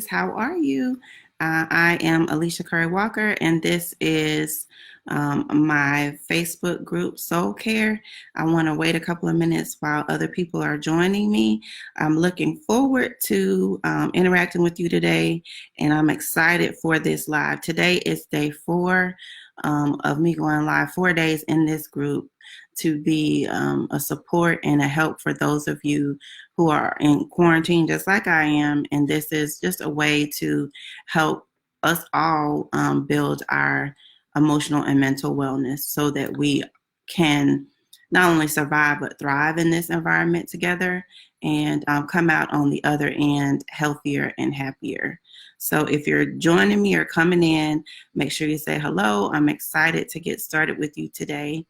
How are you? I am Alicia Curry Walker, and this is my Facebook group, Soul Care. I want to wait a couple of minutes while other people are joining me. I'm looking forward to interacting with you today, and I'm excited for this live. Today is day 4 of me going live, 4 days in this group to be a support and a help for those of you who are in quarantine just like I am. And this is just a way to help us all build our emotional and mental wellness so that we can not only survive but thrive in this environment together and come out on the other end healthier and happier. So if you're joining me or coming in, make sure you say hello. I'm excited to get started with you today.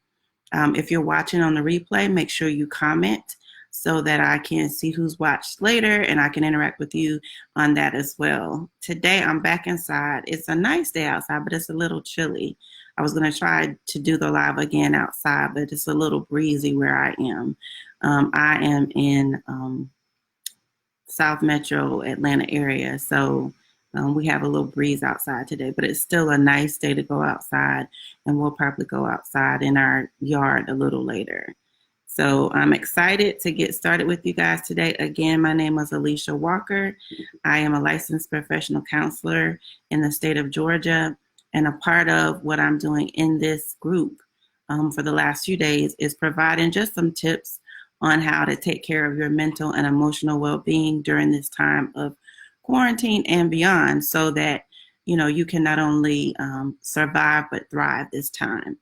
If you're watching on the replay, make sure you comment so that I can see who's watched later and I can interact with you on that as well. Today, I'm back inside. It's a nice day outside, but it's a little chilly. I was going to try to do the live again outside, but it's a little breezy where I am. I am in South Metro Atlanta area, so we have a little breeze outside today, but it's still a nice day to go outside, and we'll probably go outside in our yard a little later. So I'm excited to get started with you guys today. Again, my name is Alicia Walker. I am a licensed professional counselor in the state of Georgia, and a part of what I'm doing in this group for the last few days is providing just some tips on how to take care of your mental and emotional well-being during this time of quarantine and beyond, so that you can not only survive but thrive this time.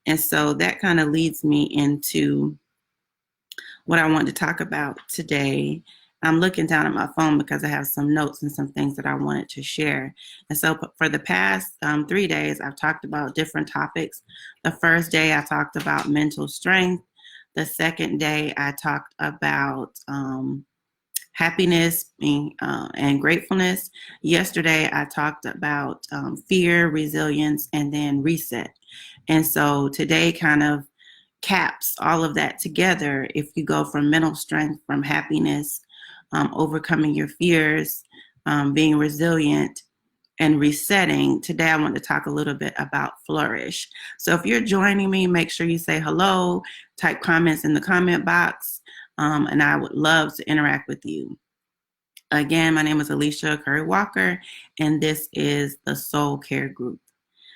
And so that kind of leads me into what I want to talk about today. I'm looking down at my phone because I have some notes and some things that I wanted to share. And so for the past 3 days, I've talked about different topics. The first day, I talked about mental strength. The second day, I talked about happiness and gratefulness. Yesterday, I talked about fear, resilience, and then reset. And so today kind of caps all of that together. If you go from mental strength, from happiness, overcoming your fears, being resilient, and resetting, today I want to talk a little bit about Flourish. So if you're joining me, make sure you say hello, type comments in the comment box, and I would love to interact with you. Again, my name is Alicia Curry Walker, and this is the Soul Care Group.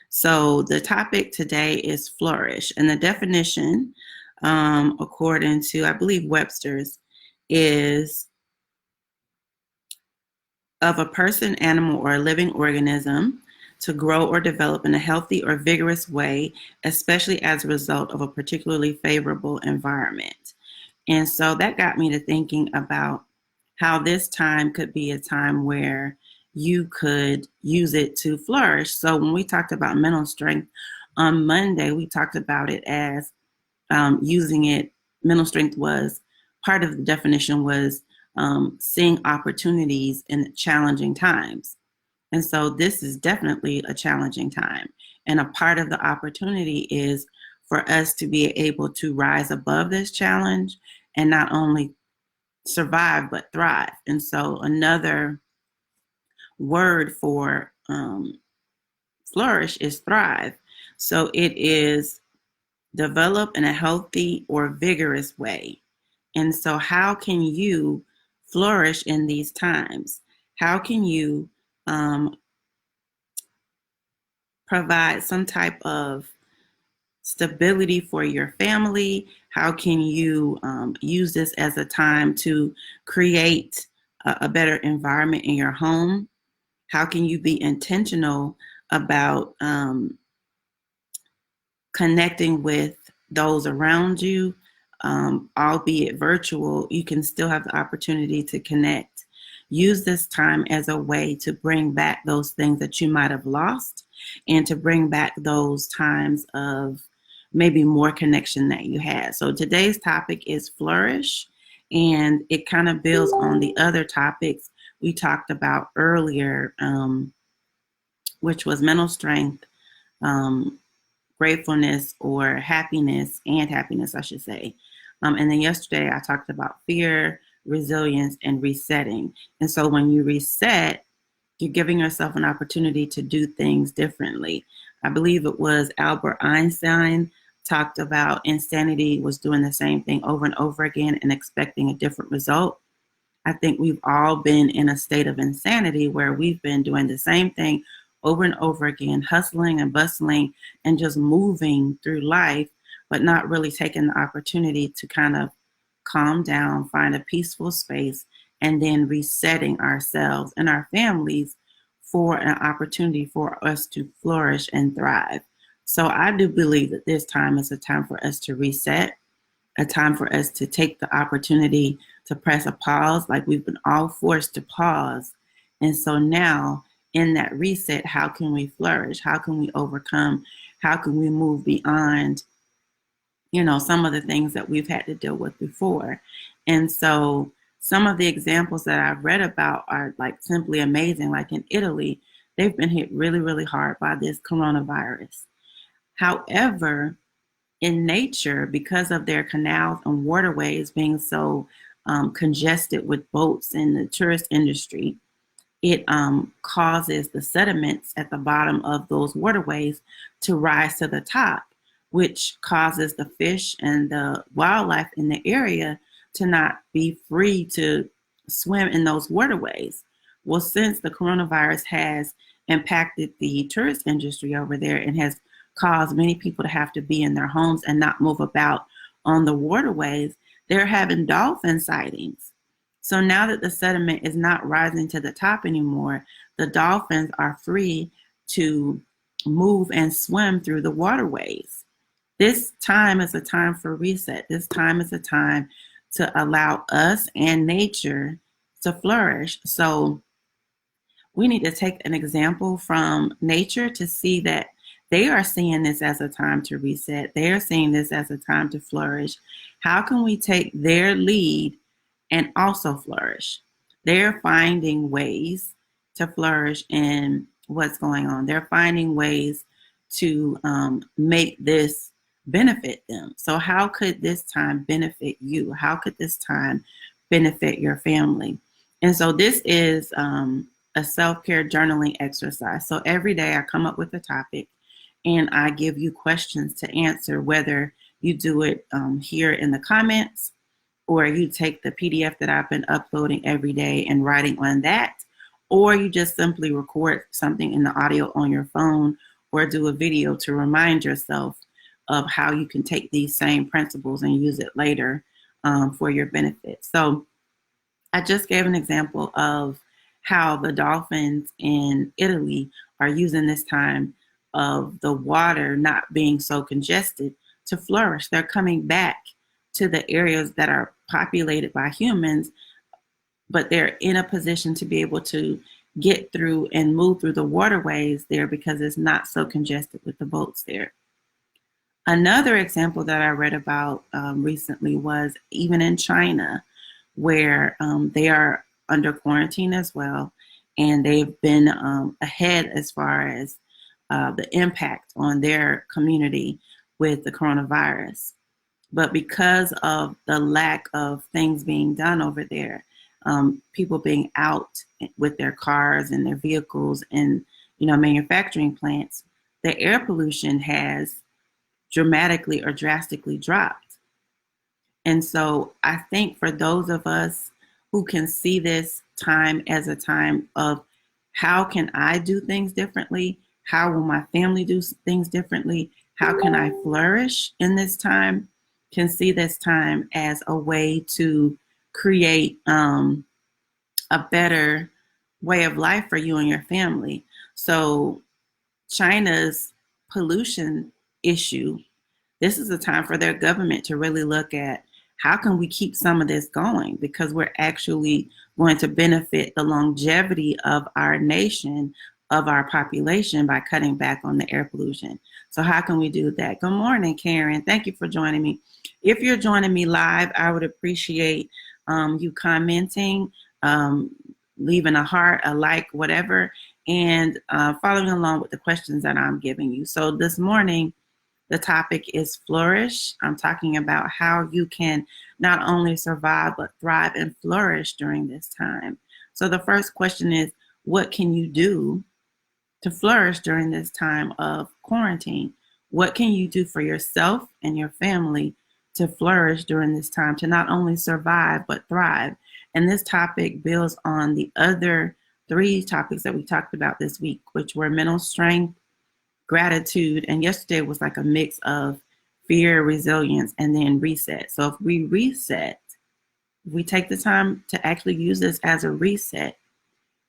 So the topic today is flourish, and the definition, according to, I believe, Webster's, is of a person, animal, or a living organism to grow or develop in a healthy or vigorous way, especially as a result of a particularly favorable environment. And so that got me to thinking about how this time could be a time where you could use it to flourish. So when we talked about mental strength on Monday, we talked about it as using it. Mental strength was part of the definition was seeing opportunities in challenging times. And so this is definitely a challenging time. And a part of the opportunity is for us to be able to rise above this challenge and not only survive but thrive. And so another word for flourish is thrive. So it is develop in a healthy or vigorous way. And so how can you flourish in these times? How can you provide some type of stability for your family? How can you use this as a time to create a better environment in your home? How can you be intentional about connecting with those around you, albeit virtual? You can still have the opportunity to connect. Use this time as a way to bring back those things that you might have lost and to bring back those times of maybe more connection that you had. So today's topic is flourish, and it kind of builds on the other topics we talked about earlier, which was mental strength, gratefulness or happiness, and happiness, I should say. And then yesterday I talked about fear, resilience, and resetting. And so when you reset, You're giving yourself an opportunity to do things differently. I believe it was Albert Einstein talked about insanity was doing the same thing over and over again and expecting a different result. I think we've all been in a state of insanity where we've been doing the same thing over and over again, hustling and bustling and just moving through life, but not really taking the opportunity to kind of calm down, find a peaceful space, and then resetting ourselves and our families for an opportunity for us to flourish and thrive. So I do believe that this time is a time for us to reset, a time for us to take the opportunity to press a pause, like we've been all forced to pause. And so now, in that reset, how can we flourish? How can we overcome? How can we move beyond, some of the things that we've had to deal with before? And so some of the examples that I've read about are like simply amazing. Like in Italy, they've been hit really, really hard by this coronavirus. However, in nature, because of their canals and waterways being so congested with boats in the tourist industry, it causes the sediments at the bottom of those waterways to rise to the top, which causes the fish and the wildlife in the area to not be free to swim in those waterways. Well, since the coronavirus has impacted the tourist industry over there and has caused many people to have to be in their homes and not move about on the waterways, they're having dolphin sightings. So now that the sediment is not rising to the top anymore, the dolphins are free to move and swim through the waterways. This time is a time for reset. This time is a time to allow us and nature to flourish. So we need to take an example from nature to see that they are seeing this as a time to reset. They are seeing this as a time to flourish. How can we take their lead and also flourish? They're finding ways to flourish in what's going on. They're finding ways to make this benefit them. So how could this time benefit you? How could this time benefit your family? And so this is a self-care journaling exercise. So every day I come up with a topic and I give you questions to answer, whether you do it here in the comments or you take the PDF that I've been uploading every day and writing on that, or you just simply record something in the audio on your phone or do a video to remind yourself of how you can take these same principles and use it later for your benefit. So I just gave an example of how the dolphins in Italy are using this time of the water not being so congested to flourish. They're coming back to the areas that are populated by humans, but they're in a position to be able to get through and move through the waterways there because it's not so congested with the boats there. Another example that I read about recently was even in China, where they are under quarantine as well, and they've been ahead as far as the impact on their community with the coronavirus. But because of the lack of things being done over there, people being out with their cars and their vehicles and manufacturing plants, the air pollution has dramatically or drastically dropped. And so I think for those of us who can see this time as a time of how can I do things differently? How will my family do things differently? How can I flourish in this time? Can see this time as a way to create a better way of life for you and your family. So China's pollution issue, this is a time for their government to really look at how can we keep some of this going, because we're actually going to benefit the longevity of our nation, of our population, by cutting back on the air pollution. So how can we do that? Good morning, Karen. Thank you for joining me. If you're joining me live, I would appreciate you commenting, leaving a heart, a like, whatever, and following along with the questions that I'm giving you. So this morning, the topic is Flourish. I'm talking about how you can not only survive, but thrive and flourish during this time. So the first question is, what can you do to flourish during this time of quarantine? What can you do for yourself and your family to flourish during this time, to not only survive, but thrive? And this topic builds on the other three topics that we talked about this week, which were mental strength, gratitude, and yesterday was like a mix of fear, resilience, and then reset. So if we reset, if we take the time to actually use this as a reset,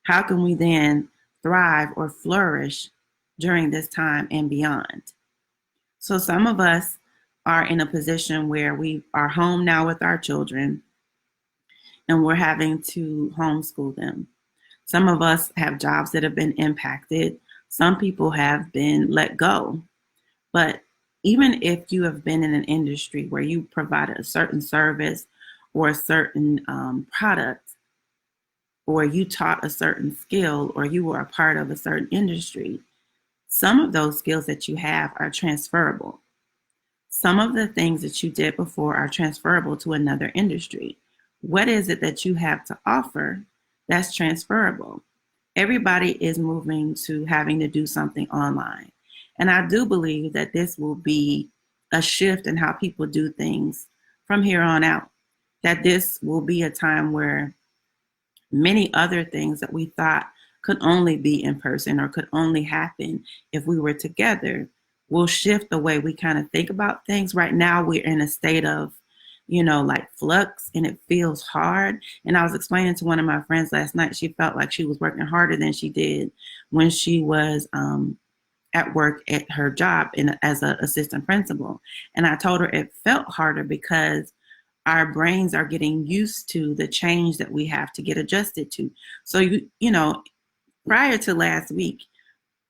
how can we then thrive or flourish during this time and beyond? So some of us are in a position where we are home now with our children and we're having to homeschool them. Some of us have jobs that have been impacted. Some people have been let go. But even if you have been in an industry where you provided a certain service or a certain product, or you taught a certain skill, or you were a part of a certain industry, some of those skills that you have are transferable. Some of the things that you did before are transferable to another industry. What is it that you have to offer that's transferable? Everybody is moving to having to do something online. And I do believe that this will be a shift in how people do things from here on out. That this will be a time where many other things that we thought could only be in person or could only happen if we were together will shift the way we kind of think about things. Right now, we're in a state of, like flux, and it feels hard. And I was explaining to one of my friends last night, she felt like she was working harder than she did when she was at work at her job as an assistant principal. And I told her it felt harder because our brains are getting used to the change that we have to get adjusted to. So, prior to last week,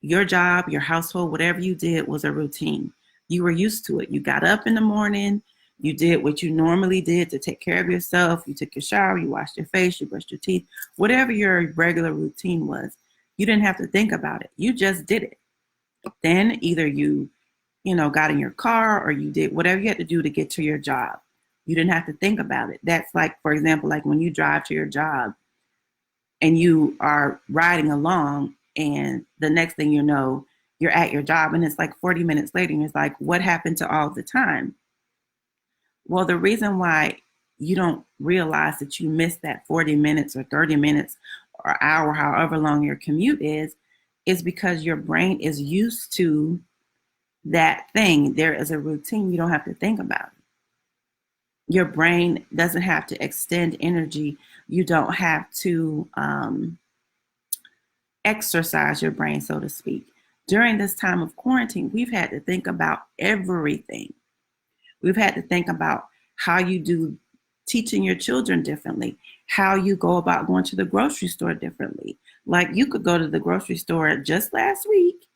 your job, your household, whatever you did was a routine. You were used to it. You got up in the morning, you did what you normally did to take care of yourself. You took your shower, you washed your face, you brushed your teeth, whatever your regular routine was. You didn't have to think about it. You just did it. Then either you got in your car or you did whatever you had to do to get to your job. You didn't have to think about it. That's like, for example, like when you drive to your job and you are riding along and the next thing you know, you're at your job and it's like 40 minutes later and it's like, what happened to all the time? Well, the reason why you don't realize that you missed that 40 minutes or 30 minutes or hour, however long your commute is because your brain is used to that thing. There is a routine. You don't have to think about it. Your brain doesn't have to extend energy. You don't have to exercise your brain, so to speak. During this time of quarantine, we've had to think about everything. We've had to think about how you do teaching your children differently, how you go about going to the grocery store differently. Like you could go to the grocery store just last week,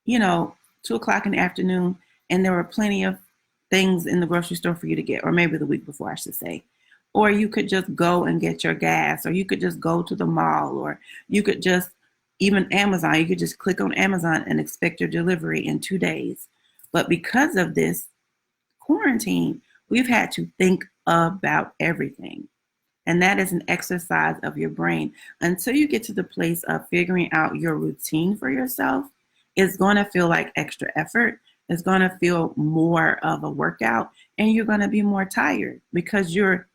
2:00 in the afternoon, and there were plenty of things in the grocery store for you to get, or maybe the week before, I should say. Or you could just go and get your gas, or you could just go to the mall, or you could just, even Amazon, you could just click on Amazon and expect your delivery in 2 days. But because of this quarantine, we've had to think about everything. And that is an exercise of your brain. Until you get to the place of figuring out your routine for yourself, it's going to feel like extra effort. It's going to feel more of a workout, and you're going to be more tired because you're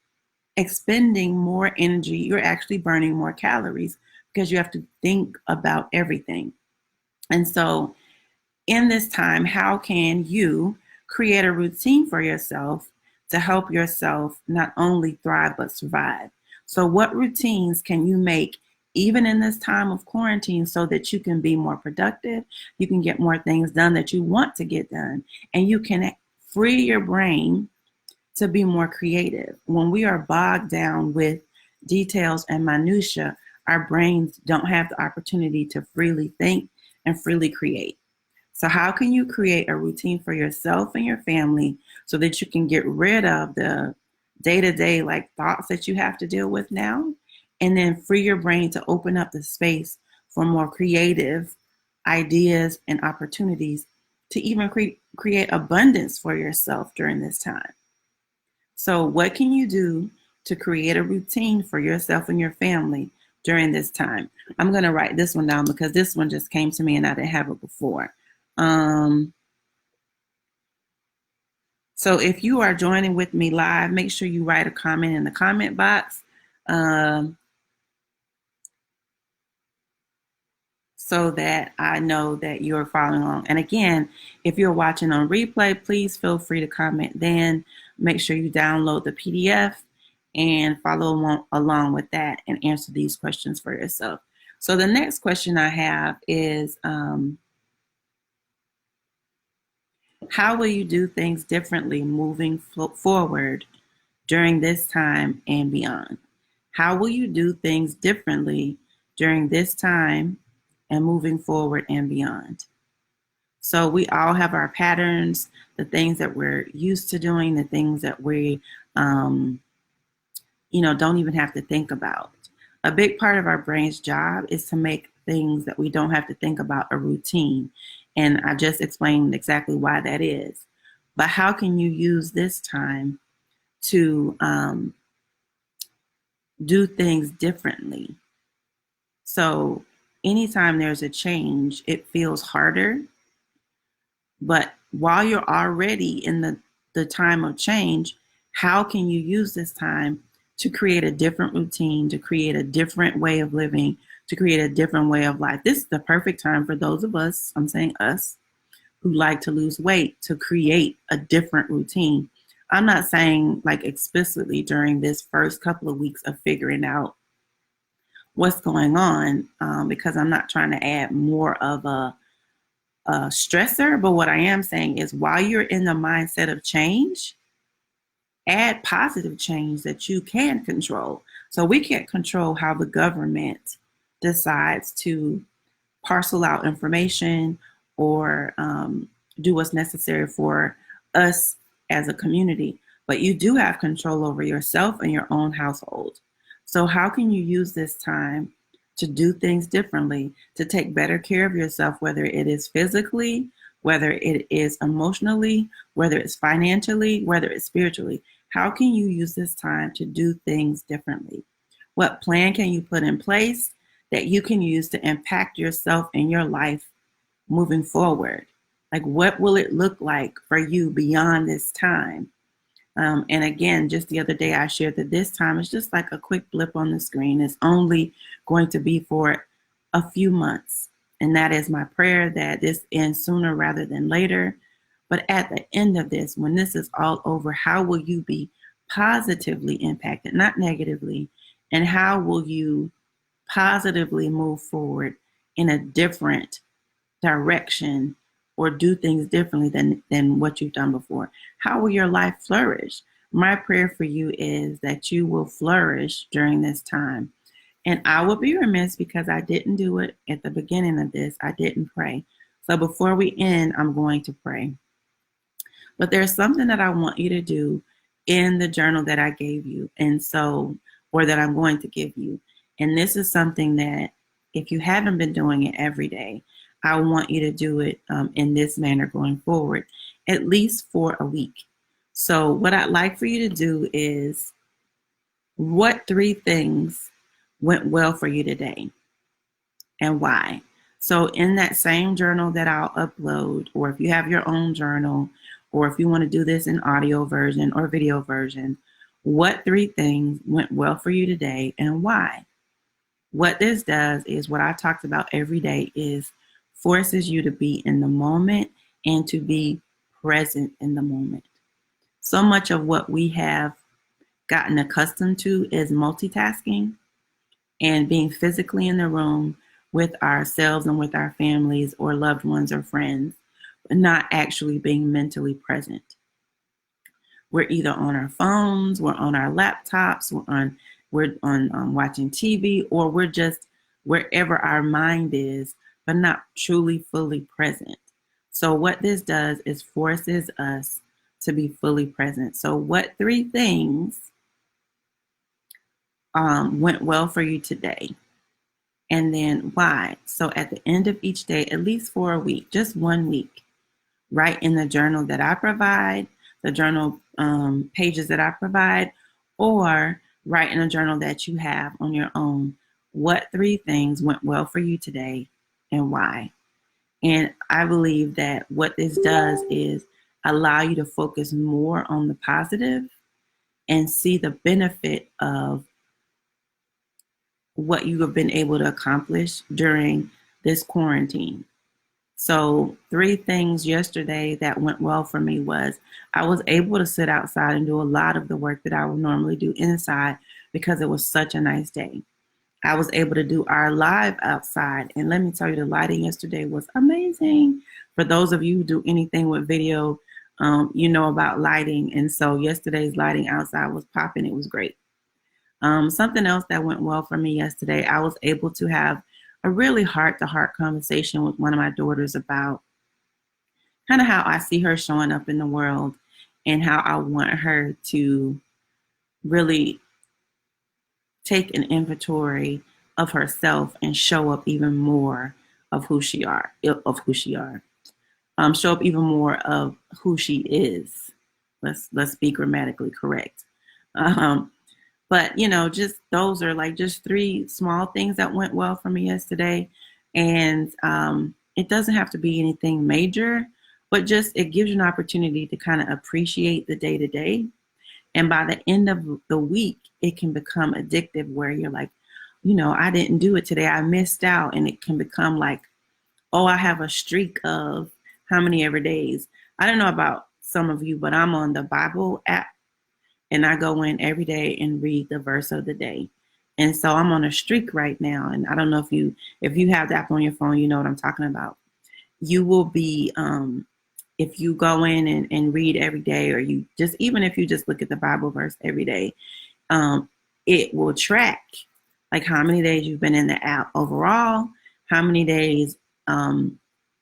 expending more energy. You're actually burning more calories because you have to think about everything. And so in this time, how can you create a routine for yourself to help yourself not only thrive, but survive? So what routines can you make even in this time of quarantine so that you can be more productive, you can get more things done that you want to get done, and you can free your brain to be more creative? When we are bogged down with details and minutia, our brains don't have the opportunity to freely think and freely create. So how can you create a routine for yourself and your family so that you can get rid of the day-to-day thoughts that you have to deal with now, and then free your brain to open up the space for more creative ideas and opportunities to even create abundance for yourself during this time? So what can you do to create a routine for yourself and your family during this time. I'm going to write this one down because this one just came to me and I didn't have it before. So if you are joining with me live, make sure you write a comment in the comment box. So that I know that you're following along. And again, if you're watching on replay, please feel free to comment then. Make sure you download the PDF and follow along with that and answer these questions for yourself. So the next question I have is, how will you do things differently moving forward during this time and beyond? How will you do things differently during this time and moving forward and beyond? So we all have our patterns, the things that we're used to doing, the things that we, don't even have to think about. A big part of our brain's job is to make things that we don't have to think about a routine. And I just explained exactly why that is. But how can you use this time to do things differently? So anytime there's a change, it feels harder. But while you're already in the time of change, how can you use this time to create a different routine, to create a different way of living, to create a different way of life? This is the perfect time for those of us, I'm saying us, who like to lose weight, to create a different routine. I'm not saying like explicitly during this first couple of weeks of figuring out what's going on, because I'm not trying to add more of a stressor. But what I am saying is while you're in the mindset of change, add positive change that you can control. So we can't control how the government decides to parcel out information or do what's necessary for us as a community. But you do have control over yourself and your own household. So how can you use this time to do things differently, to take better care of yourself, whether it is physically, whether it is emotionally, whether it's financially, whether it's spiritually? How can you use this time to do things differently? What plan can you put in place that you can use to impact yourself and your life moving forward? Like, what will it look like for you beyond this time? And again, just the other day, I shared that this time is just like a quick blip on the screen. It's only going to be for a few months. And that is my prayer, that this ends sooner rather than later. But at the end of this, when this is all over, how will you be positively impacted, not negatively? And how will you positively move forward in a different direction or do things differently than what you've done before? How will your life flourish? My prayer for you is that you will flourish during this time. And I will be remiss because I didn't do it at the beginning of this. I didn't pray. So before we end, I'm going to pray. But there's something that I want you to do in the journal that I gave you, or that I'm going to give you. And this is something that if you haven't been doing it every day, I want you to do it in this manner going forward, at least for a week. So what I'd like for you to do is, what 3 things went well for you today and why? So in that same journal that I'll upload, or if you have your own journal, or if you want to do this in audio version or video version, what 3 things went well for you today and why? What this does is, what I talked about every day, is forces you to be in the moment and to be present in the moment. So much of what we have gotten accustomed to is multitasking and being physically in the room with ourselves and with our families or loved ones or friends, but not actually being mentally present. We're either on our phones, we're on our laptops, we're on watching TV, or we're just wherever our mind is, but not truly fully present. So what this does is forces us to be fully present. So what 3 things went well for you today? And then why? So at the end of each day, at least for a week, just 1 week, write in the journal that I provide, the journal pages that I provide, or write in a journal that you have on your own. what 3 things went well for you today and why. And I believe that what this does is allow you to focus more on the positive and see the benefit of what you have been able to accomplish during this quarantine. So 3 things yesterday that went well for me was I was able to sit outside and do a lot of the work that I would normally do inside because it was such a nice day. I was able to do our live outside. And let me tell you, the lighting yesterday was amazing. For those of you who do anything with video, you know about lighting. And so yesterday's lighting outside was popping. It was great. Something else that went well for me yesterday, I was able to have a really heart-to-heart conversation with one of my daughters about kind of how I see her showing up in the world and how I want her to really take an inventory of herself and show up even more of who she are, show up even more of who she is. Let's be grammatically correct. But just those are like just 3 small things that went well for me yesterday. And it doesn't have to be anything major, but just it gives you an opportunity to kind of appreciate the day to day. And by the end of the week, it can become addictive where you're like, I didn't do it today. I missed out. And it can become like, oh, I have a streak of how many ever days. I don't know about some of you, but I'm on the Bible app and I go in every day and read the verse of the day. And so I'm on a streak right now. And I don't know if you have the app on your phone, you know what I'm talking about. You will be, if you go in and read every day, or even if you just look at the Bible verse every day, it will track like how many days you've been in the app overall, how many days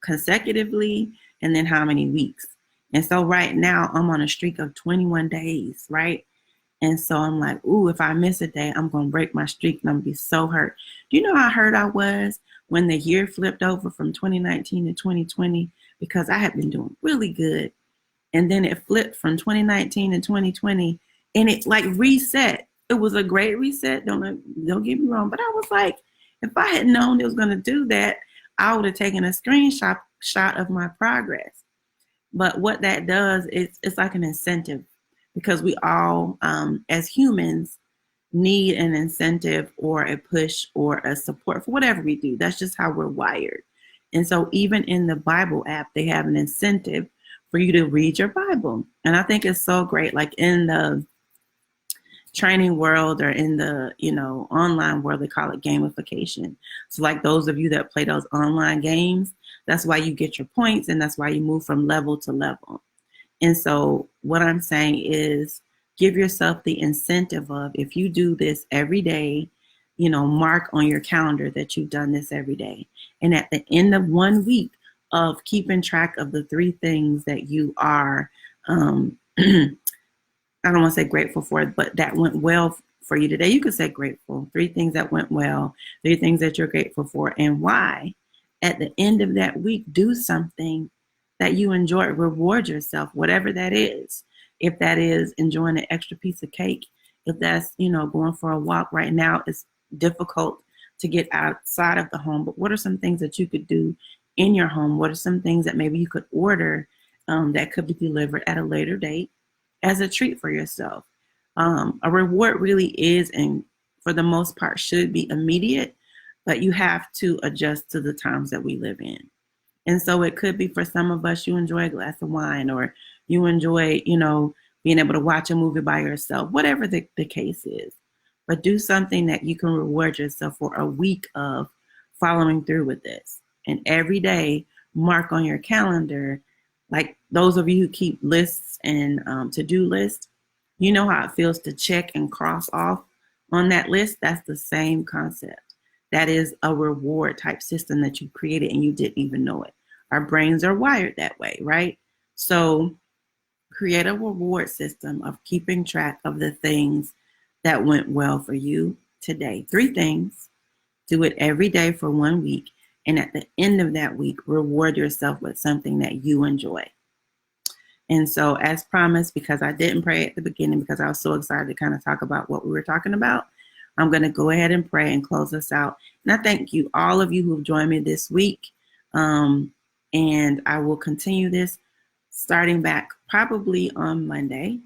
consecutively, and then how many weeks. And so right now I'm on a streak of 21 days, right? And so I'm like, ooh, if I miss a day, I'm going to break my streak and I'm going to be so hurt. Do you know how hurt I was when the year flipped over from 2019 to 2020? Because I had been doing really good. And then it flipped from 2019 to 2020 and it like reset. It was a great reset. Don't get me wrong. But I was like, if I had known it was going to do that, I would have taken a screenshot of my progress. But what that does is it's like an incentive, because we all, as humans, need an incentive or a push or a support for whatever we do. That's just how we're wired. And so even in the Bible app, they have an incentive for you to read your Bible. And I think it's so great. Like in the training world or in the, online world, they call it gamification. So like those of you that play those online games, that's why you get your points and that's why you move from level to level. And so what I'm saying is give yourself the incentive of, if you do this every day, mark on your calendar that you've done this every day. And at the end of 1 week of keeping track of the 3 things that you are, I don't want to say grateful for it, but that went well for you today. You could say grateful. 3 things that went well, 3 things that you're grateful for, and why. At the end of that week, do something that you enjoy. Reward yourself, whatever that is. If that is enjoying an extra piece of cake, if that's, going for a walk right now, it's difficult to get outside of the home. But what are some things that you could do in your home? What are some things that maybe you could order that could be delivered at a later date as a treat for yourself? A reward really is, and for the most part, should be immediate, but you have to adjust to the times that we live in. And so it could be, for some of us, you enjoy a glass of wine, or you enjoy, being able to watch a movie by yourself, whatever the case is. But do something that you can reward yourself for a week of following through with this. And every day, mark on your calendar, like those of you who keep lists and to-do lists, you know how it feels to check and cross off on that list. That's the same concept. That is a reward type system that you created and you didn't even know it. Our brains are wired that way, right? So create a reward system of keeping track of the things that went well for you today. 3 things. Do it every day for 1 week. And at the end of that week, reward yourself with something that you enjoy. And so, as promised, because I didn't pray at the beginning because I was so excited to kind of talk about what we were talking about, I'm going to go ahead and pray and close us out. And I thank you, all of you who've joined me this week. And I will continue this starting back probably on Monday.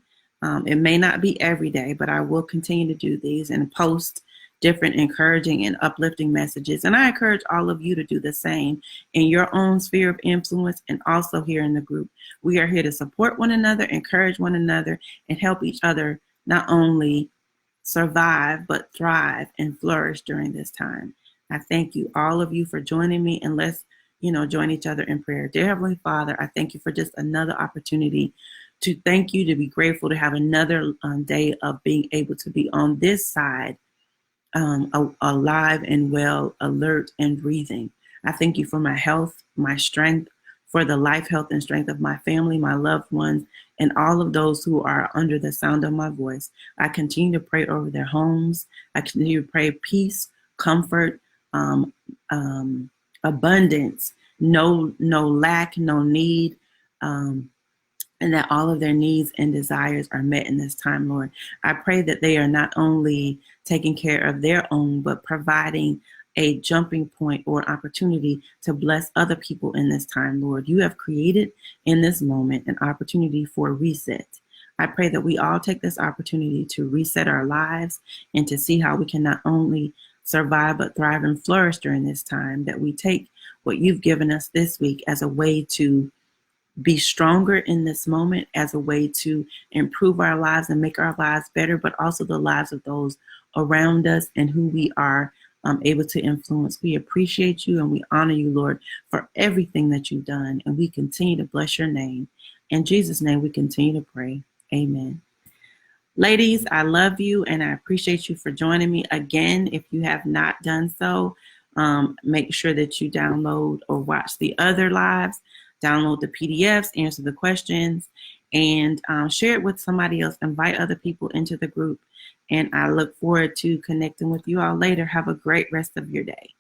It may not be every day, but I will continue to do these and post different encouraging and uplifting messages. And I encourage all of you to do the same in your own sphere of influence and also here in the group. We are here to support one another, encourage one another, and help each other not only survive, but thrive and flourish during this time. I thank you, all of you, for joining me, and let's, join each other in prayer. Dear Heavenly Father, I thank you for just another opportunity to thank you, to be grateful, to have another day of being able to be on this side, alive and well, alert and breathing. I thank you for my health, my strength, for the life, health, and strength of my family, my loved ones, and all of those who are under the sound of my voice. I continue to pray over their homes. I continue to pray peace, comfort, abundance, no lack, no need, and that all of their needs and desires are met in this time, Lord. I pray that they are not only taking care of their own, but providing a jumping point or opportunity to bless other people in this time, Lord. You have created in this moment an opportunity for reset. I pray that we all take this opportunity to reset our lives and to see how we can not only survive, but thrive and flourish during this time, that we take what you've given us this week as a way to be stronger in this moment, as a way to improve our lives and make our lives better, but also the lives of those around us and who we are able to influence. We appreciate you and we honor you, Lord, for everything that you've done. And we continue to bless your name. In Jesus' name, we continue to pray. Amen. Ladies, I love you and I appreciate you for joining me again. If you have not done so, make sure that you download or watch the other lives, download the PDFs, answer the questions, and share it with somebody else. Invite other people into the group. And I look forward to connecting with you all later. Have a great rest of your day.